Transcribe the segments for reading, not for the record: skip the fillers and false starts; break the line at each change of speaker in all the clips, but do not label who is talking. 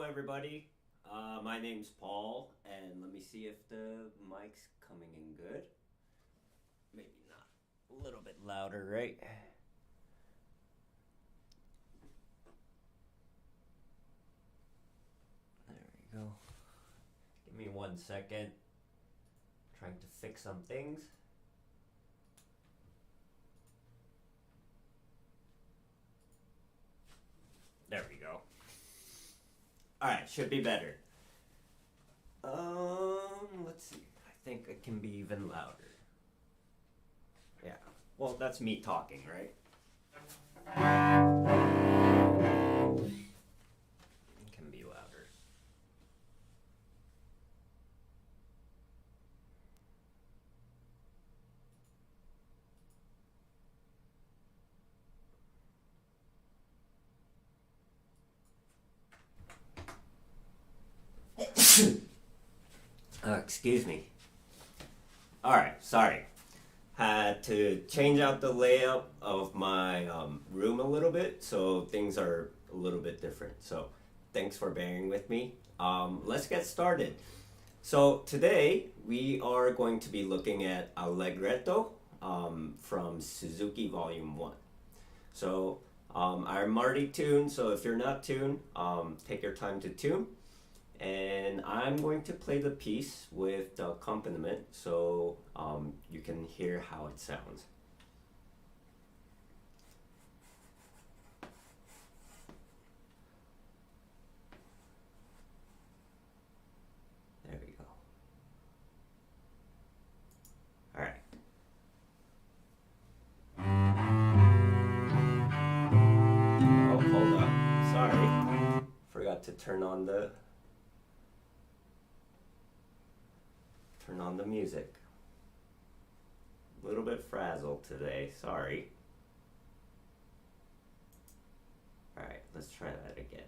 everybody. My name's Paul, and let me see if the mic's coming in good. Maybe not. A little bit louder, right? There we go. Give me 1 second. Trying to fix some things. There we go. Alright, should be better. Let's see. I think it can be even louder. Yeah. Well, that's me talking, right? It can be louder. Excuse me. Alright, sorry. Had to change out the layout of my room a little bit, so things are a little bit different. So thanks for bearing with me. Let's get started. So today we are going to be looking at Allegretto from Suzuki Vol.1. So I'm already tuned, so if you're not tuned, take your time to tune. And I'm going to play the piece with the accompaniment so you can hear how it sounds. There we go. All right. Oh, hold up. Sorry. Forgot to turn on the music. A little bit frazzled today, sorry. Alright, let's try that again.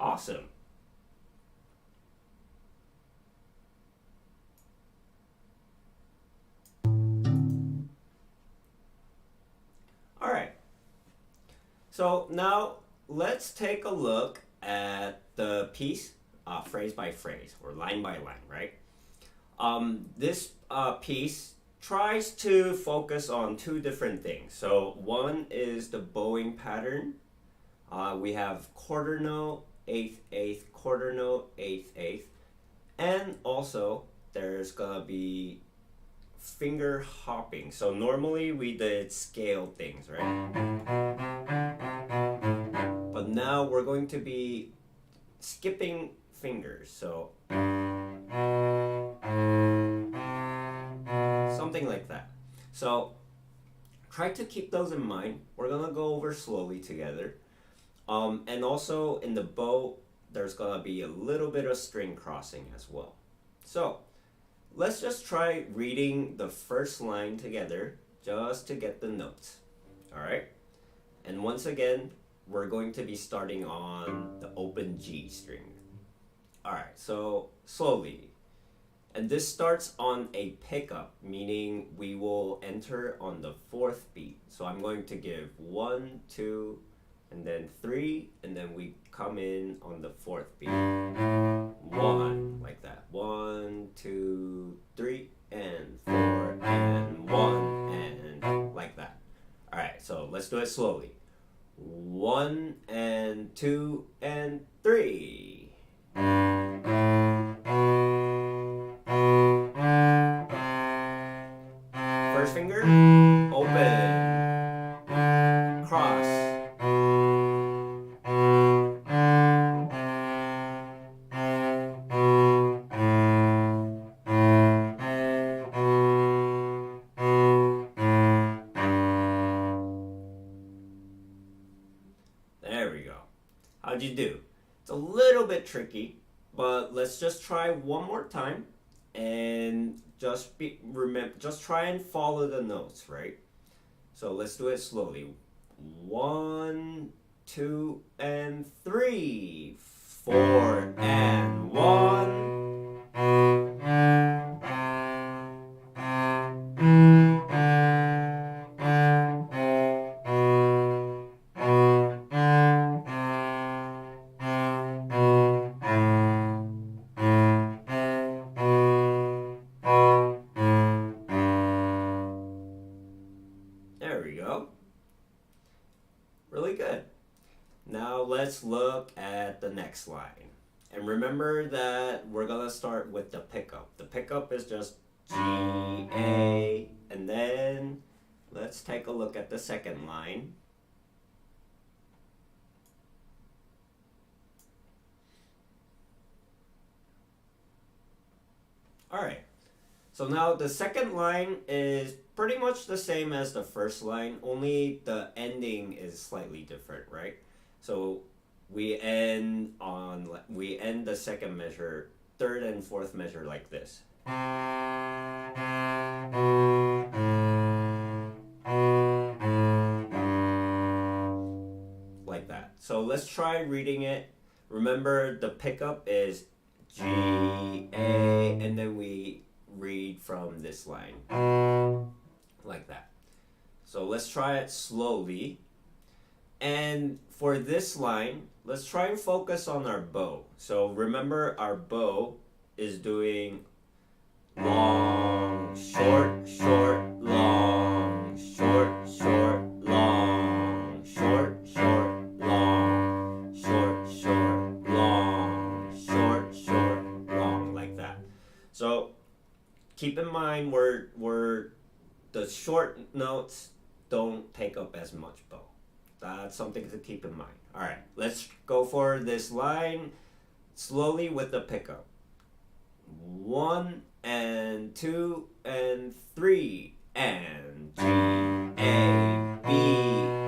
Awesome. All right. So now let's take a look at the piece phrase by phrase or line by line, right? This piece tries to focus on two different things. So one is the bowing pattern. We have quarter note, eighth, eighth, quarter note, eighth, eighth. And also there's gonna be finger hopping. So normally we did scale things, right? But now we're going to be skipping fingers. So something like that. So try to keep those in mind. We're gonna go over slowly together. And also in the bow, there's gonna be a little bit of string crossing as well. So let's just try reading the first line together just to get the notes. All right? And once again, we're going to be starting on the open G string. All right, so slowly. And this starts on a pickup, meaning we will enter on the fourth beat. So I'm going to give 1, 2, and then 3, and then we come in on the fourth beat. 1, like that. 1, 2, 3, and 4, and 1, and like that. Alright, so let's do it slowly. 1, and 2, and 3. First finger, open, cross. There we go. How'd you do? It's a little bit tricky, but let's just try one more time and just try and follow the notes, right? So let's do it slowly. 1, 2, and 3, 4, and 1. There we go. Really good. Now let's look at the next line. And remember that we're gonna start with the pickup. The pickup is just G, A, and then let's take a look at the second line. Alright, so now the second line is pretty much the same as the first line, only the ending is slightly different, right? So we end the second measure, third and fourth measure like this. Like that. So let's try reading it. Remember the pickup is G, A, and then we read from this line. Like that. So let's try it slowly. And for this line, let's try and focus on our bow. So remember our bow is doing long, short, short, long, short, short, long, short, short, long, short, short, long, short, short, long, like that. So keep in mind we're the short notes don't take up as much bow. That's something to keep in mind. All right, let's go for this line slowly with the pickup. 1 and 2 and 3 and G, A, B,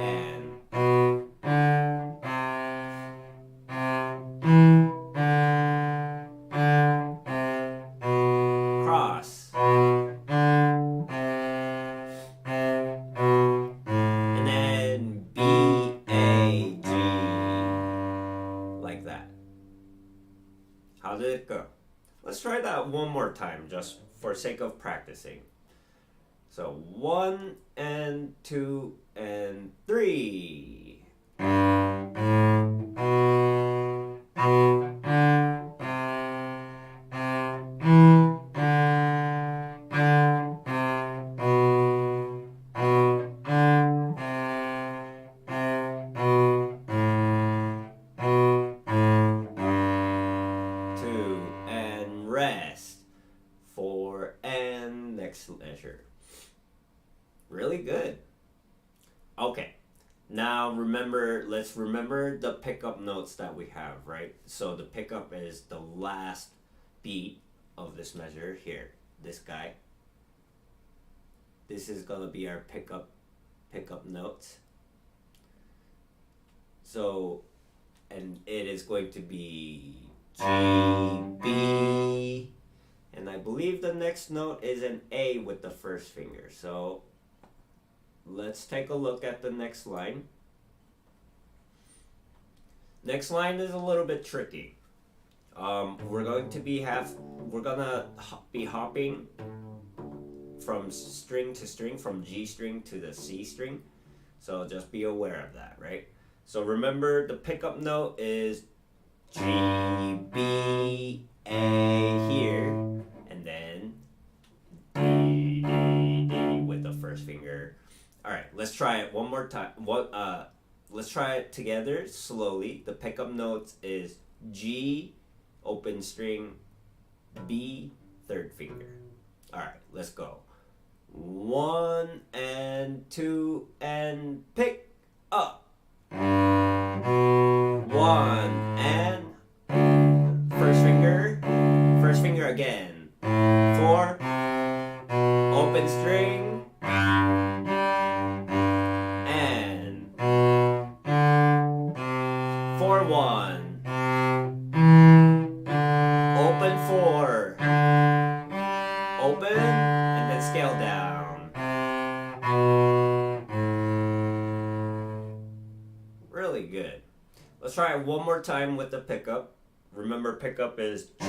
and cross. And then B, A, G, like that. How did it go? Let's try that one more time just for sake of practicing. So 1 and 2 and 3. Rest, 4, and next measure. Really good. Okay, now let's remember the pickup notes that we have, right? So the pickup is the last beat of this measure here, this guy. This is gonna be our pickup notes. So, and it is going to be G, B, and I believe the next note is an A with the first finger. So let's take a look at the next line. Next line is a little bit tricky. We're going to we're gonna be hopping from string to string, from G string to the C string. So just be aware of that, right? So remember the pickup note is G, B, A here, and then D, D, D with the first finger. All right, let's try it one more time. Let's try it together slowly. The pickup notes is G, open string, B, third finger. All right, let's go. 1 and 2 and pick up. 1 and first finger again. 4, open string, and 4, 1, open 4, open, and then scale down. Really good. Let's try it one more time with the pickup. Remember, pickup is G,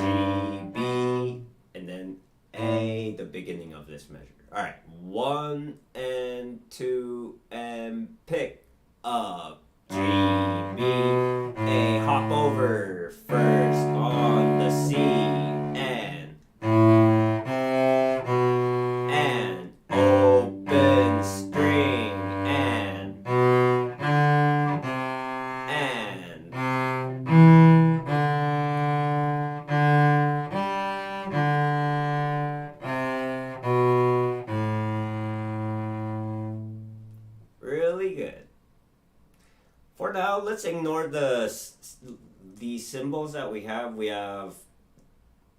B, and then A, the beginning of this measure. All right, 1 and 2 and pick up. G, B, A, hop over first on the C, and open string, and really good. For now, let's ignore the symbols that we have. We have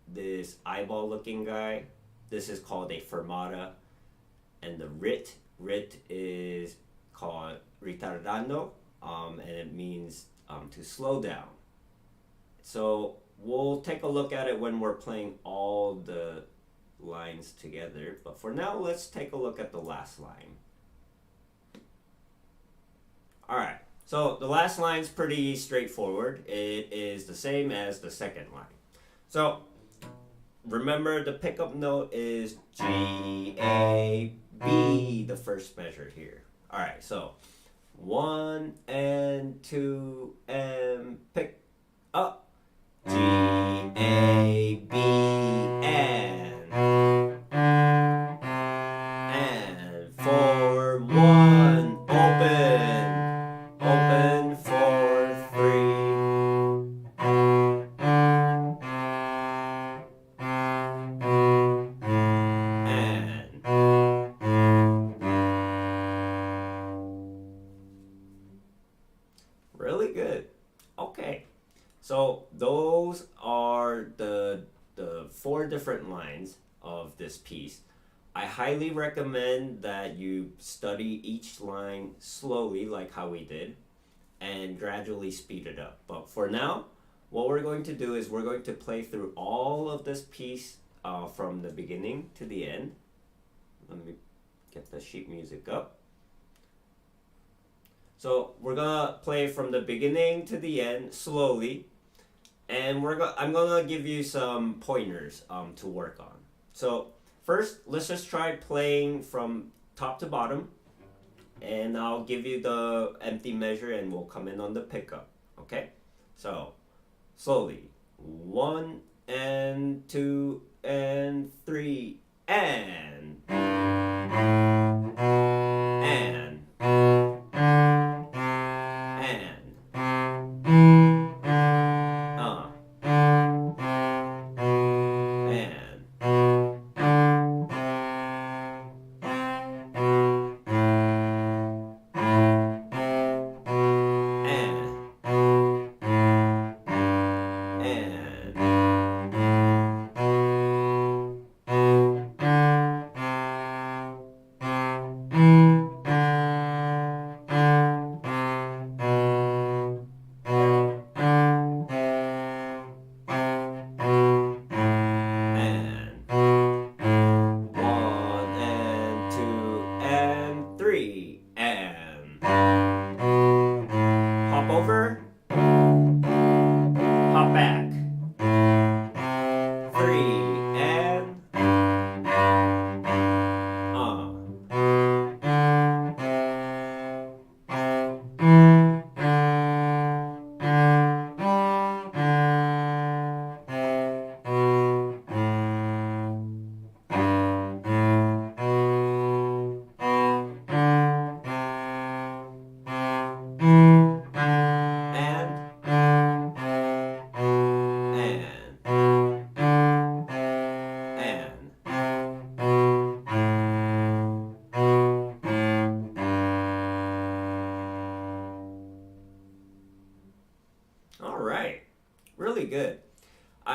this eyeball looking guy. This is called a fermata. And the rit is called ritardando, and it means to slow down. So we'll take a look at it when we're playing all the lines together. But for now, let's take a look at the last line. All right. So the last line's pretty straightforward. It is the same as the second line. So remember, the pickup note is G, A, B, the first measure here. All right, so 1 and 2 and pick up. G, A, B, and 4, 1, open 4, 3, and really good. Okay, so those are the 4 different lines of this piece. I highly recommend that you study each line slowly, like how we did, and gradually speed it up. But for now, what we're going to do is we're going to play through all of this piece from the beginning to the end. Let me get the sheet music up. So we're gonna play from the beginning to the end slowly, and I'm gonna give you some pointers to work on. So first, let's just try playing from top to bottom, and I'll give you the empty measure and we'll come in on the pickup, okay? So, slowly. 1 and 2 and 3 and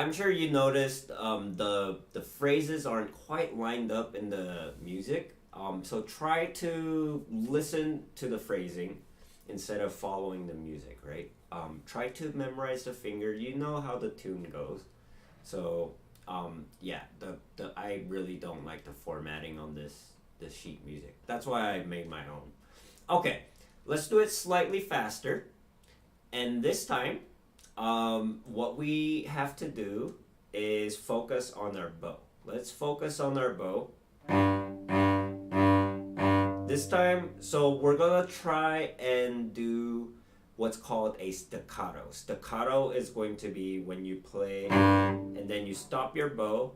I'm sure you noticed the phrases aren't quite lined up in the music. So try to listen to the phrasing instead of following the music, right? Try to memorize the finger. You know how the tune goes. So yeah, the I really don't like the formatting on this sheet music. That's why I made my own. Okay, let's do it slightly faster. And this time, what we have to do is focus on our bow. Let's focus on our bow. This time, so we're gonna try and do what's called a staccato. Staccato is going to be when you play and then you stop your bow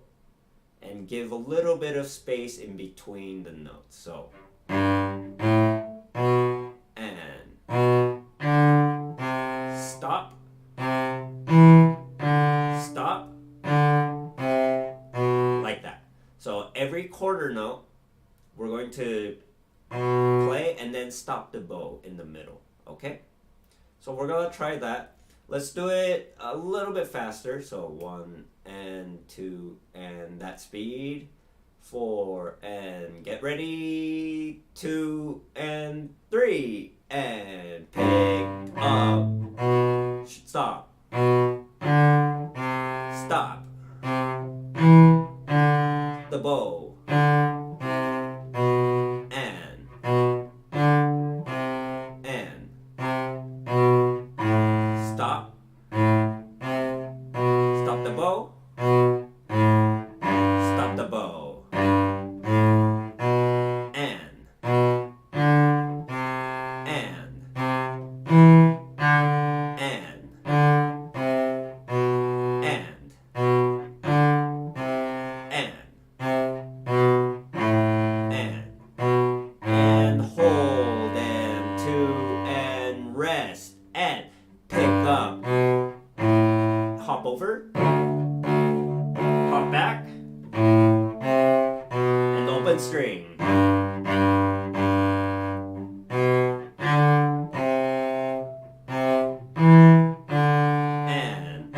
and give a little bit of space in between the notes. So, and stop, stop, like that. So every quarter note, we're going to play and then stop the bow in the middle, okay? So we're gonna try that. Let's do it a little bit faster. So 1 and 2 and that speed. 4 and get ready. 2 and 3 and pick up. Stop. Stop. The bow. Stop. Stop the bow. Stop the bow. And. And. And. And. And hold and 2 and rest and pick up. Hop over. Hop back. And open string. And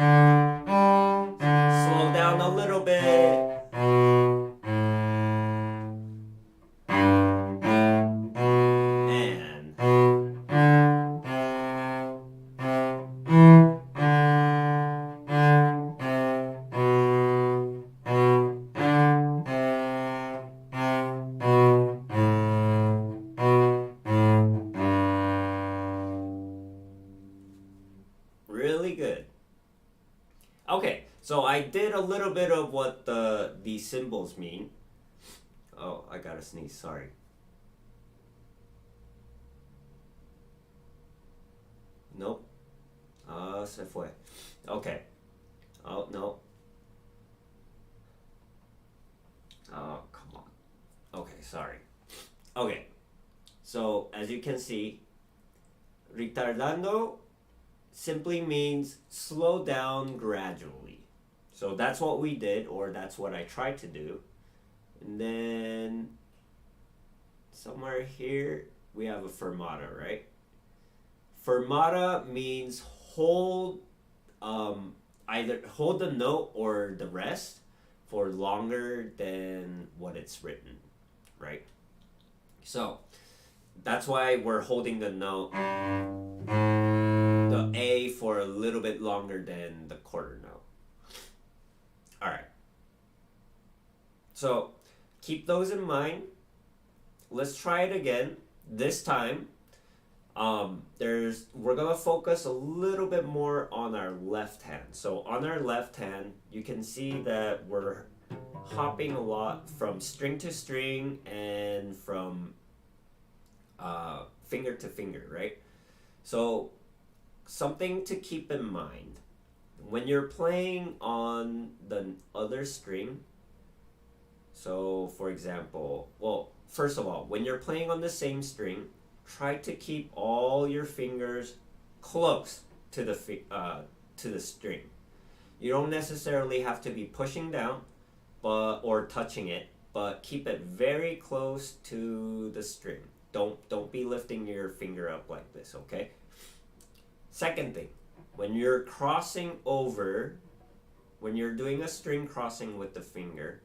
slow down a little bit. Really good. Okay, so I did a little bit of what these symbols mean. Oh, I gotta sneeze, sorry. Nope. Se fue. Okay. Oh, no. Oh, come on. Okay, sorry. Okay, so as you can see, retardando simply means slow down gradually. So that's what we did, or that's what I tried to do. And then somewhere here we have a fermata, right? Fermata means hold either hold the note or the rest for longer than what it's written, right? So that's why we're holding the note, the A, for a little bit longer than the quarter note. All right. So keep those in mind. Let's try it again. This time, we're gonna focus a little bit more on our left hand. So on our left hand, you can see that we're hopping a lot from string to string and from finger to finger, right? So something to keep in mind when you're playing on the other string. So for example, well, first of all, when you're playing on the same string, try to keep all your fingers close to the string. You don't necessarily have to be pushing down, or touching it, but keep it very close to the string. Don't be lifting your finger up like this, okay? Second thing, when you're crossing over when you're doing a string crossing with the finger,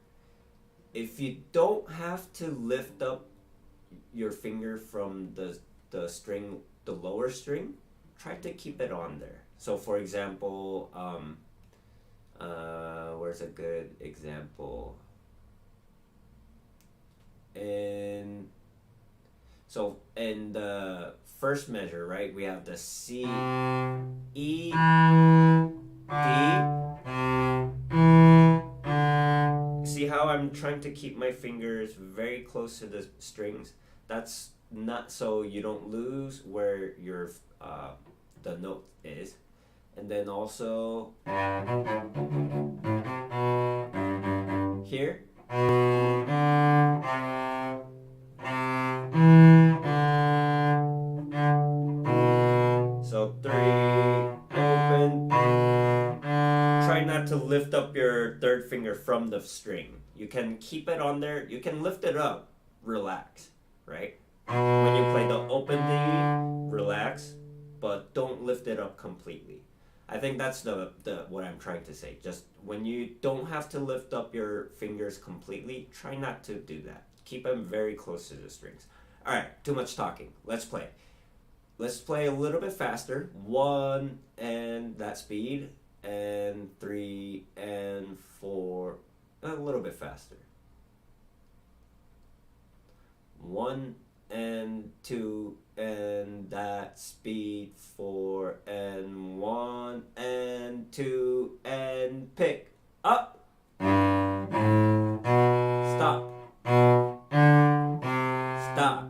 if you don't have to lift up your finger from the string, the lower string, try to keep it on there. So for example, where's a good example? In the first measure, right, we have the C, E, D. See how I'm trying to keep my fingers very close to the strings? That's not so you don't lose where your the note is. And then also here. So 3, open. Try not to lift up your third finger from the string. You can keep it on there. You can lift it up. Relax, right? When you play the open D, relax, but don't lift it up completely. I think that's the what I'm trying to say. Just when you don't have to lift up your fingers completely, try not to do that. Keep them very close to the strings. All right, too much talking. Let's play. Let's play a little bit faster. 1 and that speed, and 3 and 4, a little bit faster. 1 and 2 and that speed, 4 and 1 and 2 and pick up. Stop. Stop.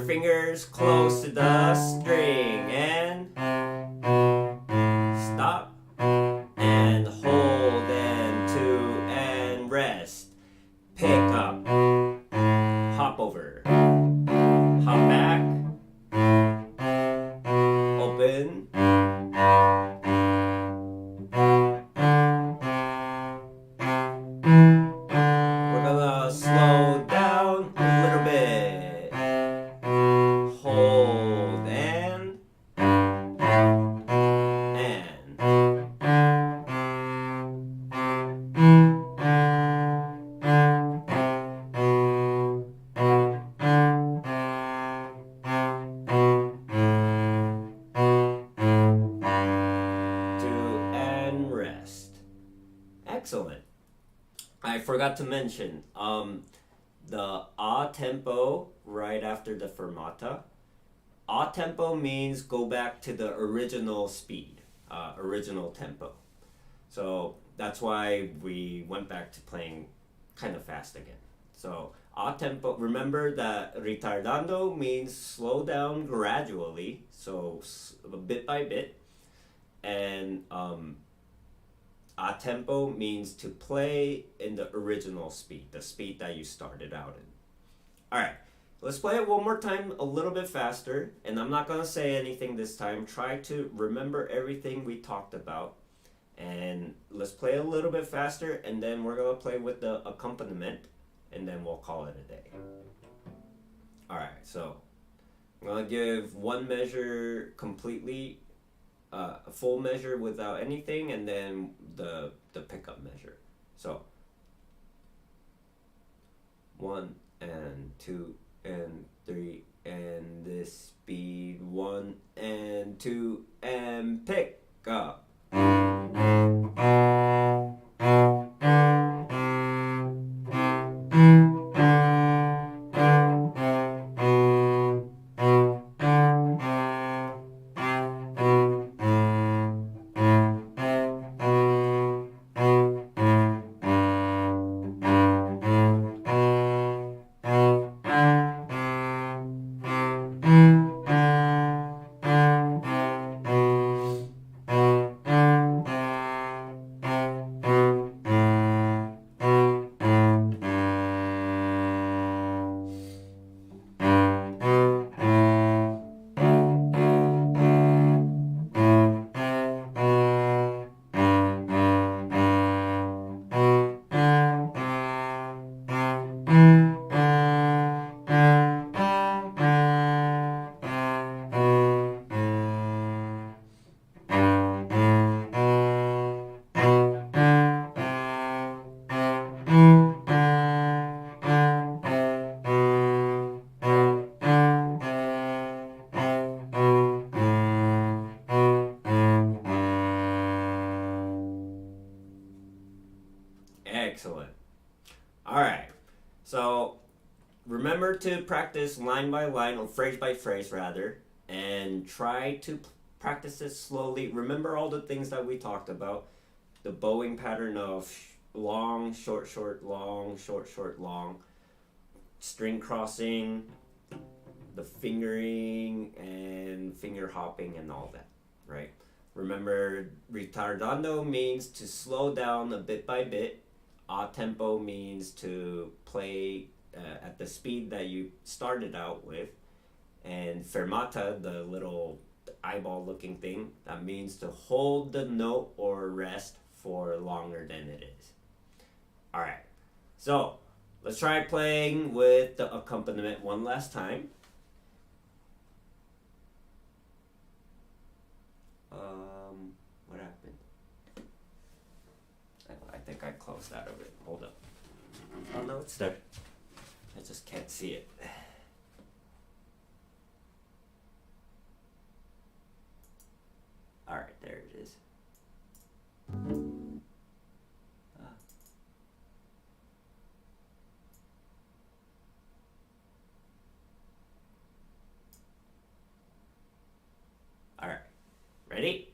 Fingers close to the string and stop and hold and 2 and rest. Pick up, hop over, hop back, open. We're gonna slow down a little bit. Hold and 2 and rest. Excellent. I forgot to mention the a tempo right after the fermata. A tempo means go back to the original speed, original tempo. So that's why we went back to playing kind of fast again. So a tempo, remember that ritardando means slow down gradually, so bit by bit. And a tempo means to play in the original speed, the speed that you started out in. All right. Let's play it one more time a little bit faster, and I'm not going to say anything this time. Try to remember everything we talked about, and let's play a little bit faster, and then we're going to play with the accompaniment, and then we'll call it a day. All right, so I'm going to give one measure completely, a full measure without anything, and then the pickup measure. So 1 and 2 and 3 and this speed, 1 and 2 and pick up. remember to practice line by line, or phrase by phrase rather, and try to practice it slowly. Remember all the things that we talked about. The bowing pattern of long, short, short, long, short, short, long, string crossing, the fingering and finger hopping and all that, right? Remember, ritardando means to slow down a bit by bit. A tempo means to play at the speed that you started out with. And fermata, the little eyeball looking thing, that means to hold the note or rest for longer than it is. All right, so let's try playing with the accompaniment one last time. What happened? I think I closed out of it. Hold up. Oh no, it's there. I just can't see it. All right, there it is. All right, ready?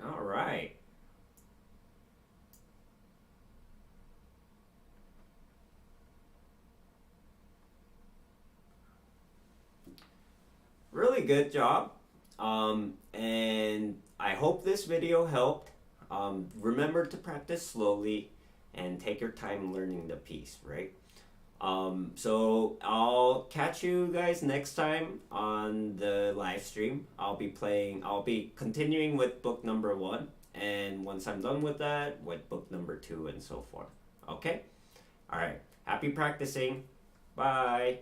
All right. Really good job. And I hope this video helped. Remember to practice slowly and take your time learning the piece, right? So I'll catch you guys next time on the live stream. I'll be continuing with book number 1. And once I'm done with that, with book number 2 and so forth. Okay? All right. Happy practicing. Bye.